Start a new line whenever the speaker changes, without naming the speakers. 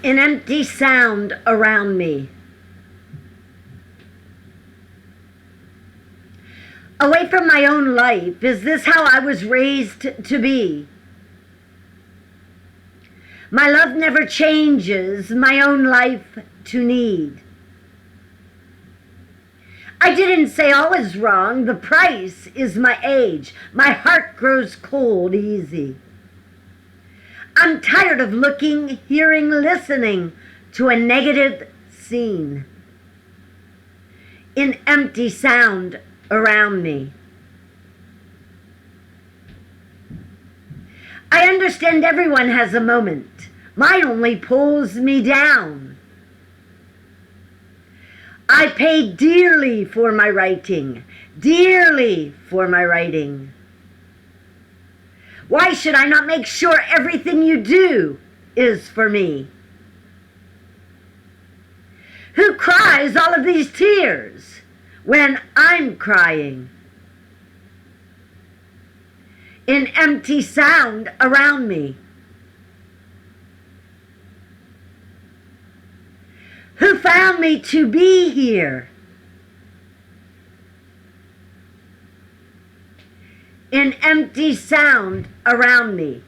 An empty sound around me. Away from my own life, is this how I was raised to be? My love never changes, my own life to need. I didn't say all is wrong, the price is my age. My heart grows cold easy. I'm tired of looking, hearing, listening to a negative scene. An empty sound around me. I understand everyone has a moment. Mine only pulls me down. I pay dearly for my writing, dearly for my writing. Why should I not make sure everything you do is for me? Who cries all of these tears when I'm crying? An empty sound around me. Who found me to be here? An empty sound around me.